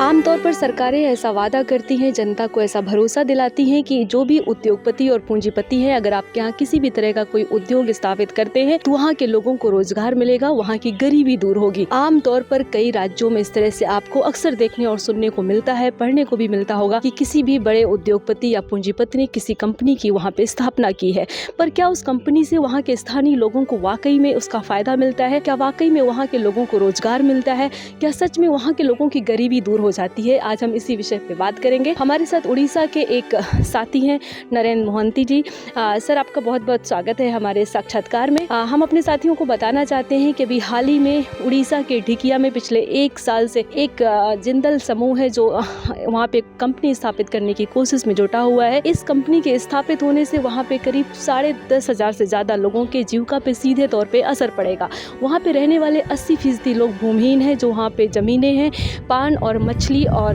आमतौर पर सरकारें ऐसा वादा करती हैं, जनता को ऐसा भरोसा दिलाती हैं कि जो भी उद्योगपति और पूंजीपति हैं, अगर आपके यहाँ किसी भी तरह का कोई उद्योग स्थापित करते हैं तो वहाँ के लोगों को रोजगार मिलेगा, वहाँ की गरीबी दूर होगी। आमतौर पर कई राज्यों में इस तरह से आपको अक्सर देखने और सुनने को मिलता है, पढ़ने को भी मिलता होगा कि किसी भी बड़े उद्योगपति या पूंजीपति ने किसी कंपनी की वहाँ पे स्थापना की है, पर क्या उस कंपनी से वहाँ के स्थानीय लोगों को वाकई में उसका फायदा मिलता है? क्या वाकई में वहाँ के लोगों को रोजगार मिलता है? क्या सच में वहाँ के लोगों की गरीबी दूर हो जाती है? आज हम इसी विषय पे बात करेंगे। हमारे साथ उड़ीसा के एक साथी हैं, नरेंद्र मोहंती जी। सर, आपका बहुत बहुत स्वागत है हमारे साक्षात्कार में। हम अपने साथियों को बताना चाहते हैं कि अभी हाल ही में उड़ीसा के ढिकिया में पिछले 1 साल से एक जिंदल समूह है जो वहाँ पे कंपनी स्थापित करने की कोशिश में जुटा हुआ है। इस कंपनी के स्थापित होने से वहाँ पे करीब 10,500 से ज्यादा लोगों के जीविका पे सीधे तौर पे असर पड़ेगा। वहाँ पे रहने वाले 80% लोग भूमिहीन हैं, जो वहाँ पे जमीनें हैं, पान और मछली और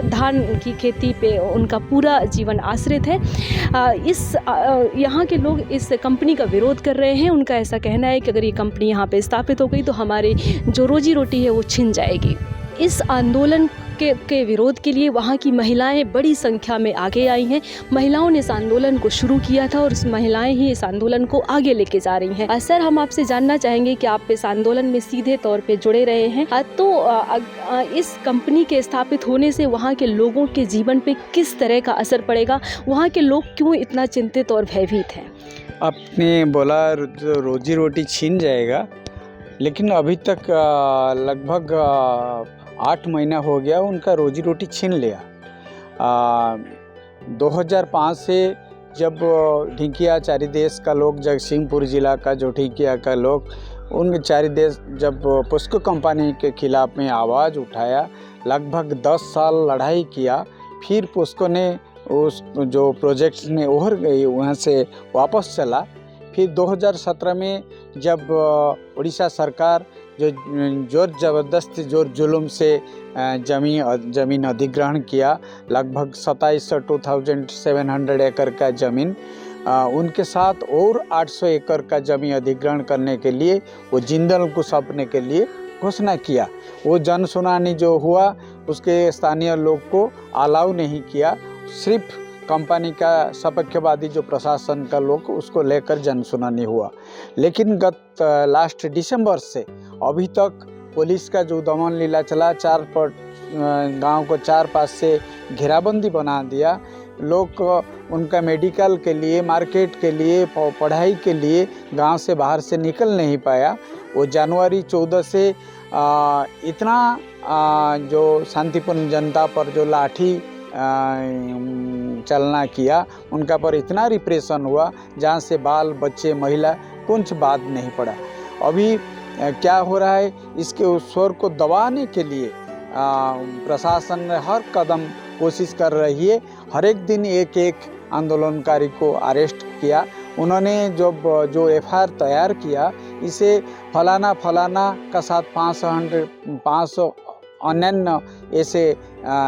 धान की खेती पे उनका पूरा जीवन आश्रित है। यहाँ के लोग इस कंपनी का विरोध कर रहे हैं। उनका ऐसा कहना है कि अगर ये कंपनी यहाँ पे स्थापित हो गई तो हमारी जो रोजी रोटी है वो छिन जाएगी। इस आंदोलन के विरोध के लिए वहाँ की महिलाएं बड़ी संख्या में आगे आई हैं। महिलाओं ने इस आंदोलन को शुरू किया था और इस महिलाएं ही इस आंदोलन को आगे लेके जा रही हैं। सर, हम आपसे जानना चाहेंगे कि आप इस आंदोलन में सीधे तौर पे जुड़े रहे हैं, तो इस कंपनी के स्थापित होने से वहाँ के लोगों के जीवन पे किस तरह का असर पड़ेगा? वहाँ के लोग क्यों इतना चिंतित और भयभीत हैं? आपने बोला रोजी रोटी छीन जाएगा, लेकिन अभी तक लगभग 8 महीना हो गया उनका रोजी रोटी छीन लिया। 2005 से जब ढिकिया चारिदेश का लोग, जगतसिंहपुर जिला का जो ढिकिया का लोग, उन चारिदेश जब पुस्को कंपनी के खिलाफ में आवाज़ उठाया, लगभग 10 साल लड़ाई किया, फिर पुस्को ने उस जो प्रोजेक्ट्स में उभर गई वहाँ से वापस चला। फिर 2017 में जब उड़ीसा सरकार जो जोर ज़बरदस्त जोर जुल्म से ज़मीन अधिग्रहण किया, लगभग 27,700 एकड़ का ज़मीन, उनके साथ और 800 एकड़ का ज़मीन अधिग्रहण करने के लिए वो जिंदल को सौंपने के लिए घोषणा किया। वो जन सुनानी जो हुआ उसके स्थानीय लोग को अलाउ नहीं किया, सिर्फ कंपनी का सपक्षवादी जो प्रशासन का लोग उसको लेकर जन सुनानी हुआ। लेकिन गत लास्ट दिसंबर से अभी तक पुलिस का जो दमन लीला चला, गांव को 4 पास से घेराबंदी बना दिया। लोग उनका मेडिकल के लिए, मार्केट के लिए, पढ़ाई के लिए गांव से बाहर से निकल नहीं पाया। वो जनवरी 14 से इतना जो शांतिपूर्ण जनता पर जो लाठी चलना किया, उनका पर इतना रिप्रेशन हुआ जहाँ से बाल बच्चे महिला कुछ बात नहीं पड़ा। अभी क्या हो रहा है, इसके उस स्वर को दबाने के लिए प्रशासन ने हर कदम कोशिश कर रही है। हर एक दिन एक आंदोलनकारी को अरेस्ट किया। उन्होंने जो एफआईआर तैयार किया, इसे फलाना का साथ 500 अन्य ऐसे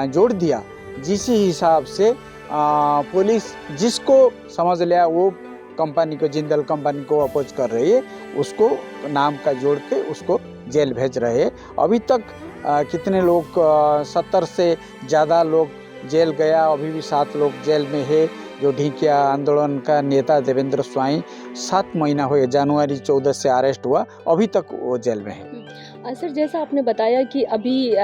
जोड़ दिया, जिस हिसाब से पुलिस जिसको समझ लिया वो कंपनी को, जिंदल कंपनी को अपोज कर रही है, उसको नाम का जोड़ के उसको जेल भेज रहे हैं। अभी तक कितने लोग 70 से ज़्यादा लोग जेल गया, अभी भी 7 लोग जेल में है। जो ढिकिया आंदोलन का नेता देवेंद्र स्वाई 7 महीना हुए, जनवरी 14 से अरेस्ट हुआ, अभी तक वो जेल में है। सर, जैसा आपने बताया कि अभी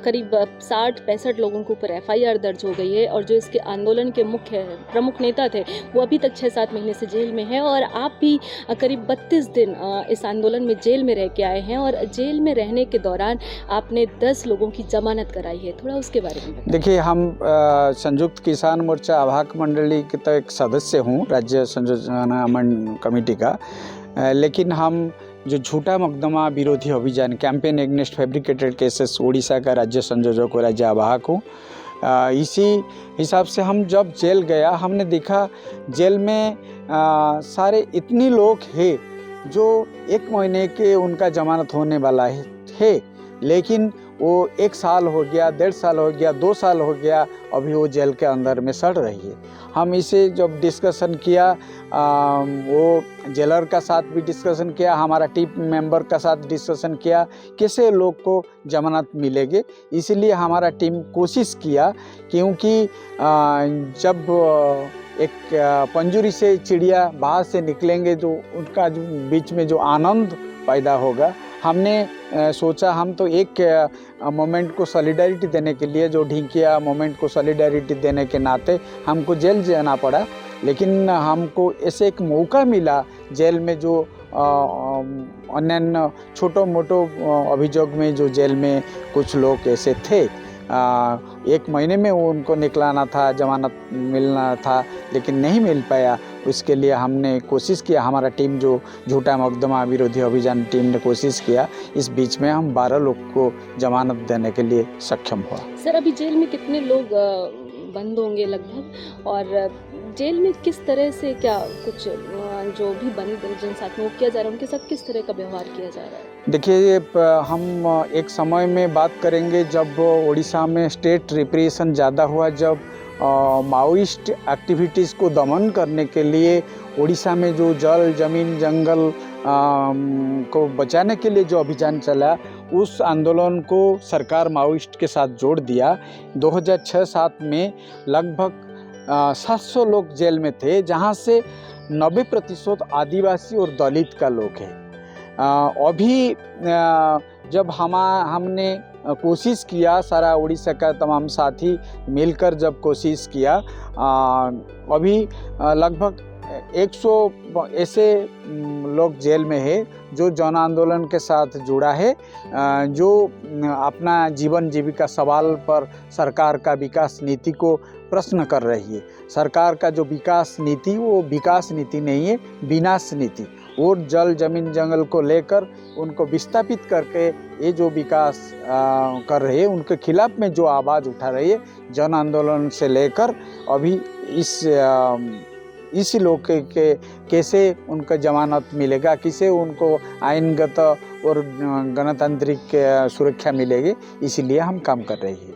करीब 60-65 लोगों के ऊपर एफआईआर दर्ज हो गई है और जो इसके आंदोलन के मुख्य प्रमुख नेता थे वो अभी तक 6-7 महीने से जेल में है, और आप भी करीब 32 दिन इस आंदोलन में जेल में रह के आए हैं, और जेल में रहने के दौरान आपने 10 लोगों की जमानत कराई है। थोड़ा उसके बारे में बताइए। देखिए, हम संयुक्त किसान मोर्चा आवाहक मंडली के तो एक सदस्य हूँ, राज्य संयोजना कमेटी का, लेकिन हम जो झूठा मुकदमा विरोधी अभियान campaign against fabricated cases Orissa का राज्य संयोजक और राज्य आवाहक हूँ। इसी हिसाब से हम जब जेल गया, हमने देखा जेल में सारे इतने लोग हैं जो 1 महीने के उनका जमानत होने वाला है, लेकिन वो 1 साल हो गया, 1.5 साल हो गया, 2 साल हो गया, अभी वो जेल के अंदर में सड़ रही है। हम इसे जब डिस्कशन किया, वो जेलर का साथ भी डिस्कशन किया, हमारा टीम मेंबर का साथ डिस्कशन किया, कैसे लोग को जमानत मिलेगी। इसलिए हमारा टीम कोशिश किया, क्योंकि जब एक पंजूरी से चिड़िया बाहर से निकलेंगे, जो उनका जो बीच में जो आनंद पैदा होगा, हमने सोचा हम तो एक मोमेंट को सॉलिडारिटी देने के लिए, जो ढिंकिया मोमेंट को सॉलिडारिटी देने के नाते हमको जेल जाना पड़ा, लेकिन हमको ऐसे एक मौका मिला जेल में, जो अन्य छोटो मोटो अभियोग में जो जेल में कुछ लोग ऐसे थे, 1 महीने में वो उनको निकलाना था, जमानत मिलना था, लेकिन नहीं मिल पाया। उसके लिए हमने कोशिश किया, हमारा टीम जो झूठा मुकदमा विरोधी अभियान टीम ने कोशिश किया, इस बीच में हम 12 लोग को जमानत देने के लिए सक्षम हुआ। सर, अभी जेल में कितने लोग बंद होंगे लगभग, और जेल में किस तरह से क्या कुछ जो भी बंद जिन साथ में वो किया जा रहा है, उनके साथ किस तरह का व्यवहार किया जा रहा है? देखिए, हम एक समय में बात करेंगे जब उड़ीसा में स्टेट रिप्रेशन ज़्यादा हुआ, जब माओइस्ट एक्टिविटीज़ को दमन करने के लिए उड़ीसा में जो जल जमीन जंगल को बचाने के लिए जो अभियान चला, उस आंदोलन को सरकार माओइस्ट के साथ जोड़ दिया। 2006-07 में लगभग 700 लोग जेल में थे, जहां से 90% आदिवासी और दलित का लोग है। अभी जब हमने कोशिश किया, सारा उड़ीसा का तमाम साथी मिलकर जब कोशिश किया, अभी लगभग 100 ऐसे लोग जेल में है जो जन आंदोलन के साथ जुड़ा है, जो अपना जीवन जीविका सवाल पर सरकार का विकास नीति को प्रश्न कर रही है। सरकार का जो विकास नीति, वो विकास नीति नहीं है, विनाश नीति। वो जल जमीन जंगल को लेकर उनको विस्थापित करके ये जो विकास कर रहे हैं, उनके खिलाफ में जो आवाज़ उठा रही है, जन आंदोलन से लेकर अभी इस लोग के कैसे उनका जमानत मिलेगा, किसे उनको आइनगत और गणतांत्रिक सुरक्षा मिलेगी, इसीलिए हम काम कर रहे हैं।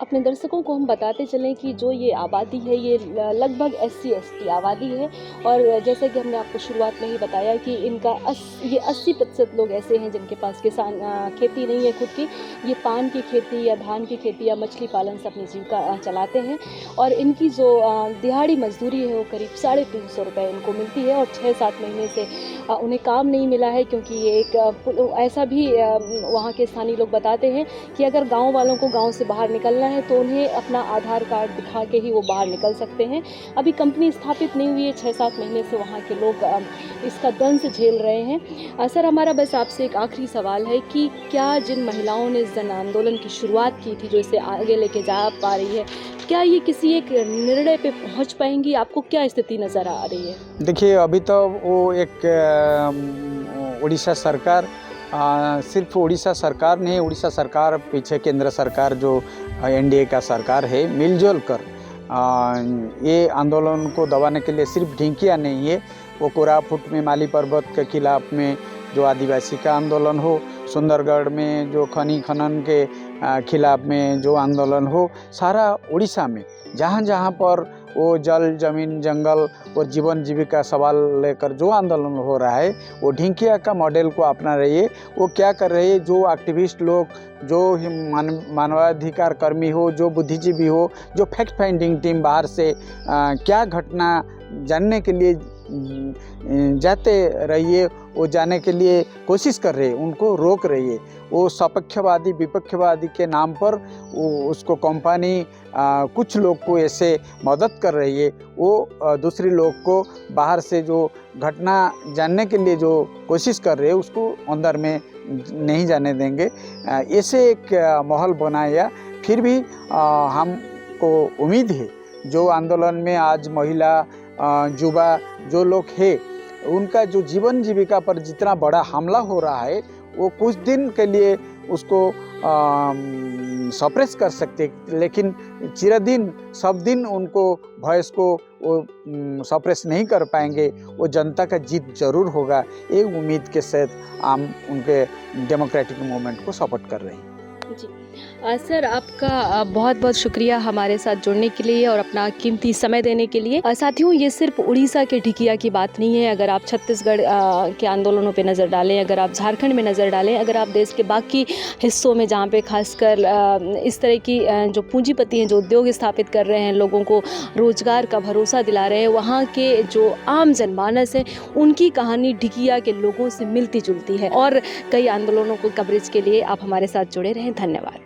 अपने दर्शकों को हम बताते चलें कि जो ये आबादी है, ये लगभग SC/ST आबादी है, और जैसे कि हमने आपको शुरुआत में ही बताया कि इनका ये 80% लोग ऐसे हैं जिनके पास किसान खेती नहीं है खुद की, ये पान की खेती या धान की खेती या मछली पालन से अपनी जीविका चलाते हैं, और इनकी जो दिहाड़ी मजदूरी है वो करीब 350 रुपये इनको मिलती है, और 6-7 महीने से उन्हें काम नहीं मिला है, क्योंकि ये एक ऐसा भी वहाँ के स्थानीय लोग बताते हैं कि अगर गाँव वालों को गाँव से बाहर निकलना है तो उन्हें अपना आधार कार्ड दिखा के ही वो बाहर निकल सकते हैं। अभी कंपनी स्थापित नहीं हुई है, 6-7 महीने से वहाँ के लोग इसका दंश झेल रहे हैं। सर, हमारा बस आपसे एक आखिरी सवाल है कि क्या जिन महिलाओं ने जन आंदोलन की शुरुआत की थी, जो इसे आगे लेके जा पा रही है, क्या ये किसी एक निर्णय पे पहुँच पाएंगी? आपको क्या स्थिति नज़र आ रही है? देखिए, अभी तो वो एक उड़ीसा सरकार, सिर्फ उड़ीसा सरकार नहीं, उड़ीसा सरकार पीछे केंद्र सरकार जो NDA का सरकार है, मिलजुल कर ये आंदोलन को दबाने के लिए सिर्फ ढिंकिया नहीं है, वो कोरापुट में माली पर्वत के खिलाफ में जो आदिवासी का आंदोलन हो, सुंदरगढ़ में जो खनी खनन के खिलाफ में जो आंदोलन हो, सारा उड़ीसा में जहाँ जहाँ पर वो जल जमीन जंगल और जीवन जीविका सवाल लेकर जो आंदोलन हो रहा है, वो ढिंकिया का मॉडल को अपना रही है। वो क्या कर रहे हैं, जो एक्टिविस्ट लोग, जो मानवाधिकार कर्मी हो, जो बुद्धिजीवी हो, जो फैक्ट फाइंडिंग टीम बाहर से क्या घटना जानने के लिए जाते रहिए, वो जाने के लिए कोशिश कर रहे हैं, उनको रोक रही है। वो सपक्षवादी विपक्षवादी के नाम पर उसको कंपनी कुछ लोग को ऐसे मदद कर रही है, वो दूसरे लोग को बाहर से जो घटना जानने के लिए जो कोशिश कर रहे हैं, उसको अंदर में नहीं जाने देंगे। ऐसे एक माहौल बनाया। फिर भी हमको उम्मीद है, जो आंदोलन में आज महिला युवा जो लोग हैं, उनका जो जीवन जीविका पर जितना बड़ा हमला हो रहा है, वो कुछ दिन के लिए उसको सप्रेस कर सकते, लेकिन चिरदिन सब दिन उनको वॉइस को वो सप्रेस नहीं कर पाएंगे। वो जनता का जीत जरूर होगा, ये उम्मीद के साथ हम उनके डेमोक्रेटिक मूवमेंट को सपोर्ट कर रहे हैं। जी। सर आपका बहुत बहुत शुक्रिया हमारे साथ जुड़ने के लिए और अपना कीमती समय देने के लिए। साथियों, ये सिर्फ उड़ीसा के ढिकिया की बात नहीं है। अगर आप छत्तीसगढ़ के आंदोलनों पे नज़र डालें, अगर आप झारखंड में नज़र डालें, अगर आप देश के बाकी हिस्सों में जहाँ पे खासकर इस तरह की जो पूंजीपति हैं, जो उद्योग स्थापित कर रहे हैं, लोगों को रोजगार का भरोसा दिला रहे हैं, वहाँ के जो आम जनमानस है उनकी कहानी ढिकिया के लोगों से मिलती जुलती है। और कई आंदोलनों को कवरेज के लिए आप हमारे साथ जुड़े रहें। धन्यवाद।